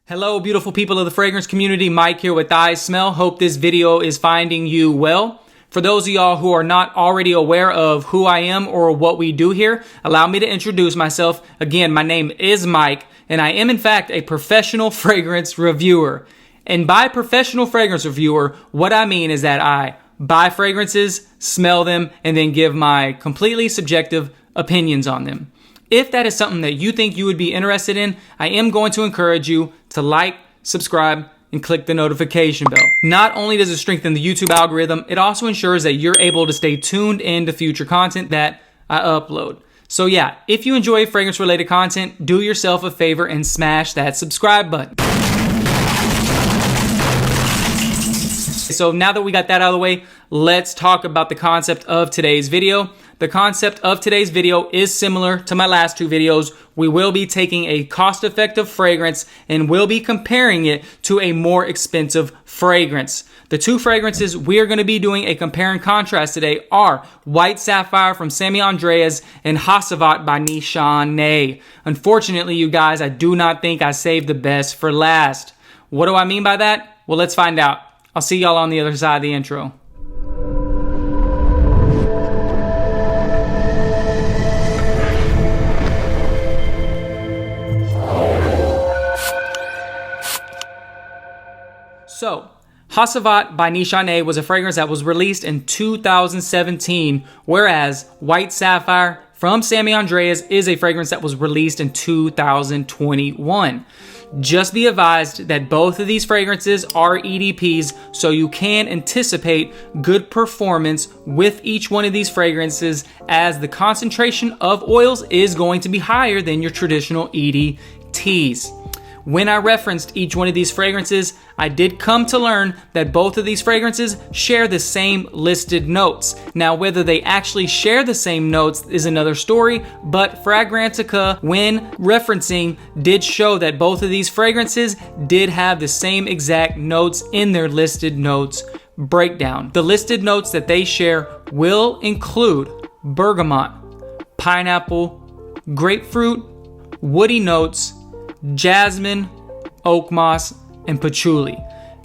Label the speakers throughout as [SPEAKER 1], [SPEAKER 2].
[SPEAKER 1] Hello, beautiful people of the fragrance community. Mike here with iSMELL. Hope this video is finding you well. For those of y'all who are not already aware of who I am or what we do here, allow me to introduce myself. Again, my name is Mike, and I am in fact a professional fragrance reviewer. And by professional fragrance reviewer, what I mean is that I buy fragrances, smell them, and then give my completely subjective opinions on them. If that is something that you think you would be interested in, I am going to encourage you to like, subscribe, and click the notification bell. Not only does it strengthen the YouTube algorithm, it also ensures that you're able to stay tuned in to future content that I upload. So yeah, if you enjoy fragrance related content, do yourself a favor and smash that subscribe button. So now that we got that out of the way, let's talk about the concept of today's video. The concept of today's video is similar to my last two videos. We will be taking a cost-effective fragrance and we'll be comparing it to a more expensive fragrance. The two fragrances we are going to be doing a compare and contrast today are White Sapphire from Samy Andraus and Hacivat by Nishane. Unfortunately, you guys, I do not think I saved the best for last. What do I mean by that? Well, let's find out. I'll see y'all on the other side of the intro. So, Hacivat by Nishane was a fragrance that was released in 2017, whereas White Sapphire from Samy Andraus is a fragrance that was released in 2021. Just be advised that both of these fragrances are EDPs, so you can anticipate good performance with each one of these fragrances, as the concentration of oils is going to be higher than your traditional EDTs. When I referenced each one of these fragrances, I did come to learn that both of these fragrances share the same listed notes. Now, whether they actually share the same notes is another story, but Fragrantica, when referencing, did show that both of these fragrances did have the same exact notes in their listed notes breakdown. The listed notes that they share will include bergamot, pineapple, grapefruit, woody notes, jasmine, oak moss, and patchouli.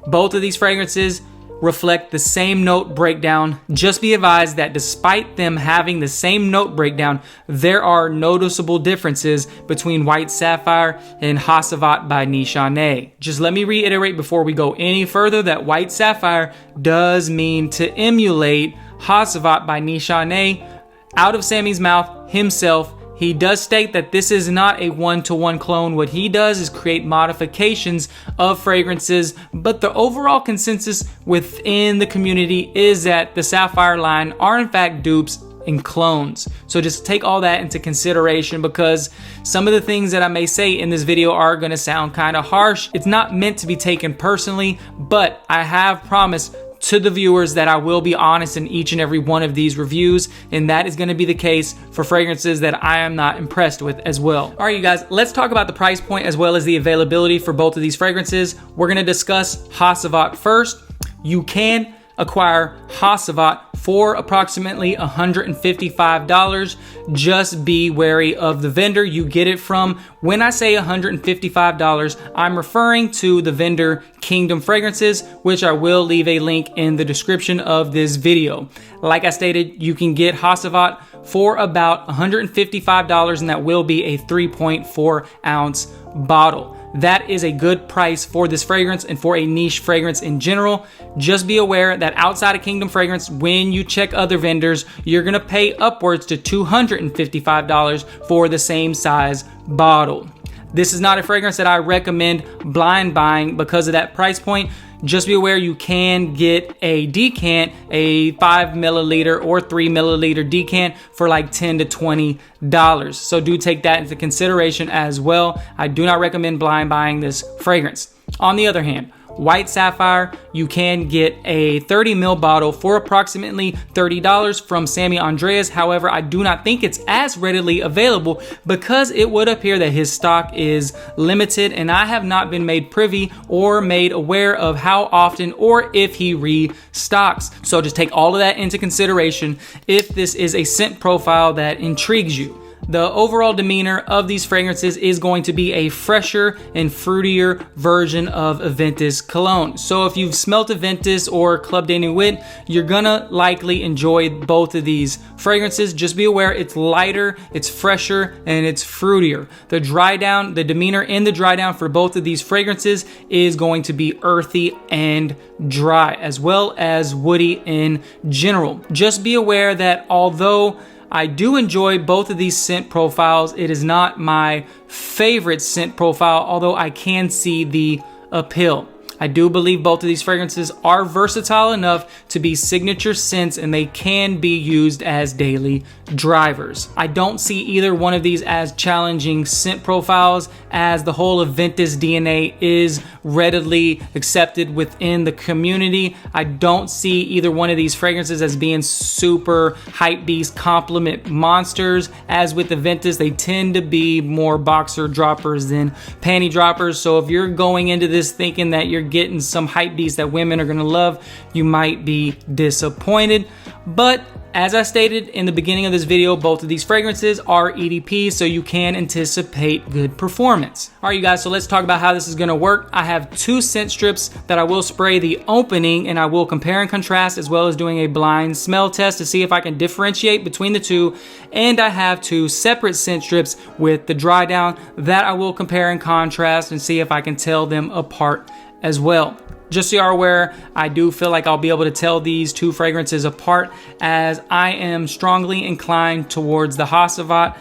[SPEAKER 1] Both of these fragrances reflect the same note breakdown. Just be advised that despite them having the same note breakdown, there are noticeable differences between White Sapphire and Hacivat by Nishane. Just let me reiterate before we go any further that White Sapphire does mean to emulate Hacivat by Nishane. Out of Samy's mouth himself, he does state that this is not a one-to-one clone. What he does is create modifications of fragrances, but the overall consensus within the community is that the Sapphire line are in fact dupes and clones. So just take all that into consideration, because some of the things that I may say in this video are going to sound kind of harsh. It's not meant to be taken personally, but I have promised to the viewers that I will be honest in each and every one of these reviews, and that is going to be the case for fragrances that I am not impressed with as well. All right, you guys, let's talk about the price point as well as the availability for both of these fragrances. We're going to discuss Hacivat first. You can acquire Hacivat for approximately $155. Just be wary of the vendor you get it from. When I say $155, I'm referring to the vendor Kingdom Fragrances, which I will leave a link in the description of this video. Like I stated, you can get Hacivat for about $155, and that will be a 3.4 ounce bottle. That is a good price for this fragrance and for a niche fragrance in general. Just be aware that outside of Kingdom Fragrance, when you check other vendors, you're going to pay upwards to $255 for the same size bottle. This is not a fragrance that I recommend blind buying because of that price point. Just be aware you can get a decant, a 5 milliliter or 3 milliliter decant for like $10 to $20. So do take that into consideration as well. I do not recommend blind buying this fragrance. On the other hand, White Sapphire, you can get a 30 ml bottle for approximately $30 from Samy Andraus. However, I do not think it's as readily available because it would appear that his stock is limited, and I have not been made privy or made aware of how often or if he restocks. So just take all of that into consideration if this is a scent profile that intrigues you. the overall demeanor of these fragrances is going to be a fresher and fruitier version of Aventus cologne. So if you've smelt Aventus or Club de Nuit, you're gonna likely enjoy both of these fragrances. Just be aware it's lighter, it's fresher, and it's fruitier. The dry down, the demeanor in the dry down for both of these fragrances is going to be earthy and dry, as well as woody in general. Just be aware that although I do enjoy both of these scent profiles, it is not my favorite scent profile, although I can see the appeal. I do believe both of these fragrances are versatile enough to be signature scents, and they can be used as daily drivers. I don't see either one of these as challenging scent profiles, as the whole Aventus DNA is readily accepted within the community. I don't see either one of these fragrances as being super hype beast compliment monsters. As with Aventus, they tend to be more boxer droppers than panty droppers. So if you're going into this thinking that you're getting some hype beast that women are gonna love, you might be disappointed. But as I stated in the beginning of this video, both of these fragrances are EDPs, so you can anticipate good performance. All right, you guys, so let's talk about how this is gonna work. I have 2 scent strips that I will spray the opening, and I will compare and contrast, as well as doing a blind smell test to see if I can differentiate between the two. And I have 2 separate scent strips with the dry down that I will compare and contrast and see if I can tell them apart as well. Just so you are aware, I do feel like I'll be able to tell these 2 fragrances apart, as I am strongly inclined towards the Hacivat.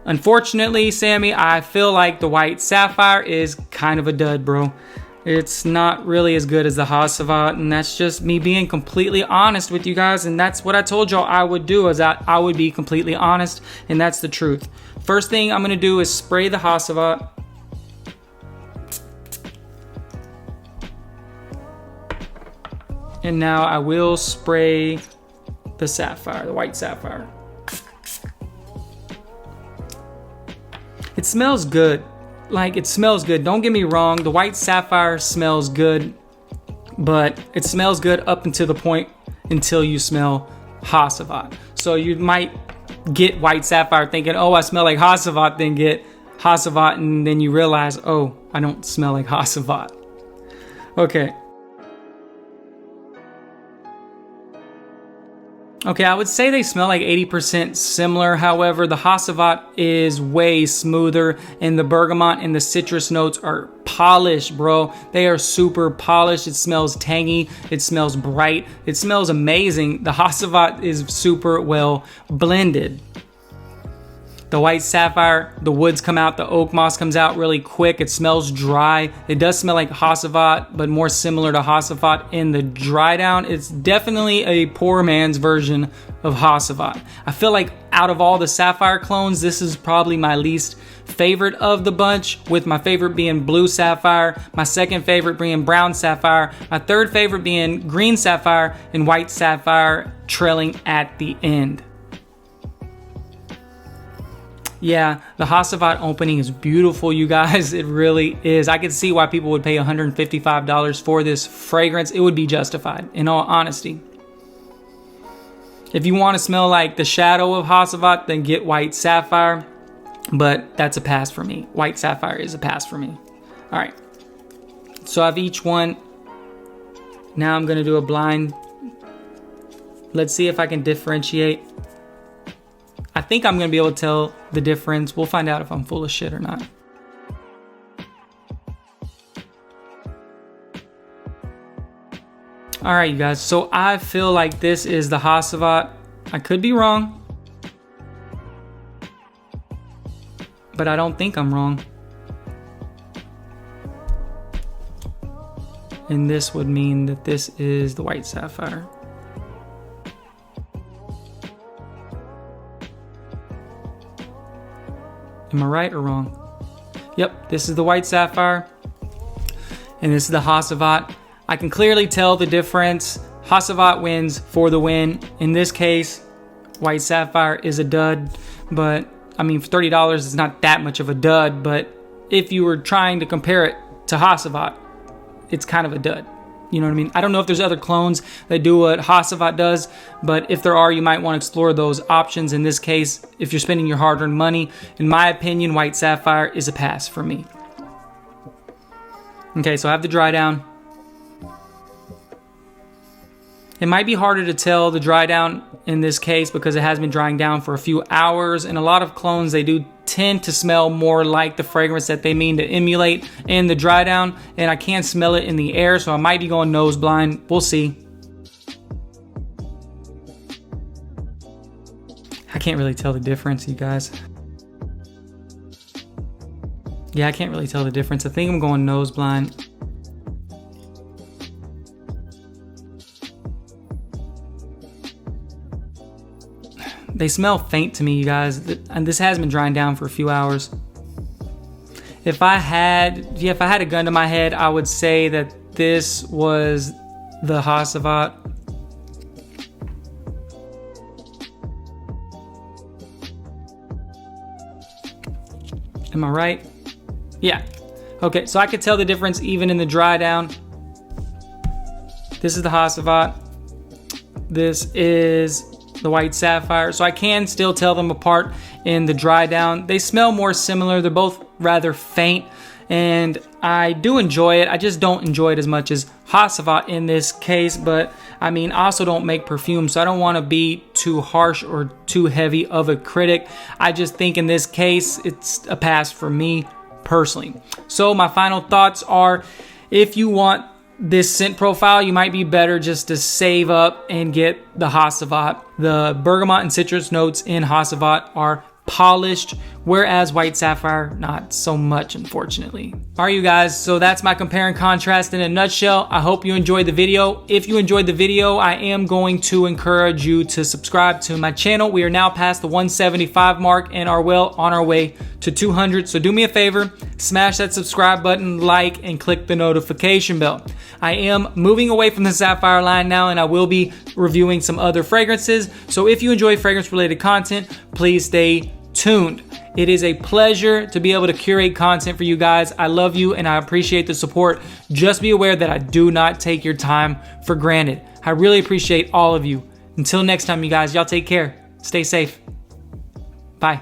[SPEAKER 1] Unfortunately, Sammy, I feel like the White Sapphire is kind of a dud, bro. It's not really as good as the Hacivat, and that's just me being completely honest with you guys, and that's what I told y'all I would do, is that I would be completely honest, and that's the truth. First thing I'm gonna do is spray the Hacivat. And now I will spray the Sapphire, the White Sapphire. It smells good. Like, it smells good. Don't get me wrong, the White Sapphire smells good, but it smells good up until the point until you smell Hacivat. So you might get White Sapphire thinking, oh, I smell like Hacivat, then get Hacivat, and then you realize, oh, I don't smell like Hacivat. Okay. Okay, I would say they smell like 80% similar. However, the Hacivat is way smoother, and the bergamot and the citrus notes are polished, bro. They are super polished. It smells tangy. It smells bright. It smells amazing. The Hacivat is super well blended. The White Sapphire, the woods come out, the oak moss comes out really quick. It smells dry. It does smell like Hacivat, but more similar to Hacivat in the dry down. It's definitely a poor man's version of Hacivat. I feel like out of all the Sapphire clones, this is probably my least favorite of the bunch, with my favorite being Blue Sapphire, my second favorite being Brown Sapphire, my third favorite being Green Sapphire, and White Sapphire trailing at the end. Yeah, the Hacivat opening is beautiful, you guys. It really is. I can see why people would pay $155 for this fragrance. It would be justified, in all honesty. If you want to smell like the shadow of Hacivat, then get White Sapphire. But that's a pass for me. White Sapphire is a pass for me. All right. So I have each one. Now I'm going to do a blind. Let's see if I can differentiate. I think I'm going to be able to tell the difference. We'll find out if I'm full of shit or not. All right, you guys. So I feel like this is the Hacivat. I could be wrong, but I don't think I'm wrong. And this would mean that this is the White Sapphire. Am I right or wrong? Yep, this is the White Sapphire, and this is the Hacivat. I can clearly tell the difference. Hacivat wins for the win. In this case, White Sapphire is a dud, but I mean, for $30, it's not that much of a dud, but if you were trying to compare it to Hacivat, it's kind of a dud. You know what I mean? I don't know if there's other clones that do what Hacivat does, but if there are, you might want to explore those options. In this case, if you're spending your hard-earned money, in my opinion, White Sapphire is a pass for me. Okay, so I have the dry down. It might be harder to tell the dry down in this case because it has been drying down for a few hours, and a lot of clones, they do tend to smell more like the fragrance that they mean to emulate in the dry down, and I can't smell it in the air, so I might be going nose blind. We'll see. I can't really tell the difference, you guys. Yeah, I can't really tell the difference. I think I'm going nose blind. They smell faint to me, you guys, and this has been drying down for a few hours. If I had a gun to my head, I would say that this was the Hacivat. Am I right? Yeah. Okay, so I could tell the difference even in the dry down. This is the Hacivat. This is the White Sapphire. So I can still tell them apart in the dry down. They smell more similar. They're both rather faint, and I do enjoy it. I just don't enjoy it as much as Hacivat in this case, but I mean, I also don't make perfume, so I don't want to be too harsh or too heavy of a critic. I just think in this case, it's a pass for me personally. So my final thoughts are, if you want this scent profile, you might be better just to save up and get the Hacivat. The bergamot and citrus notes in Hacivat are polished, whereas White Sapphire, not so much, unfortunately. All right, you guys, so that's my compare and contrast in a nutshell. I hope you enjoyed the video. If you enjoyed the video, I am going to encourage you to subscribe to my channel. We are now past the 175 mark and are well on our way to 200. So do me a favor, smash that subscribe button, like, and click the notification bell. I am moving away from the Sapphire line now, and I will be reviewing some other fragrances. So if you enjoy fragrance-related content, please stay tuned. It is a pleasure to be able to curate content for you guys. I love you and I appreciate the support. Just be aware that I do not take your time for granted. I really appreciate all of you. Until next time, you guys, y'all take care. Stay safe. Bye.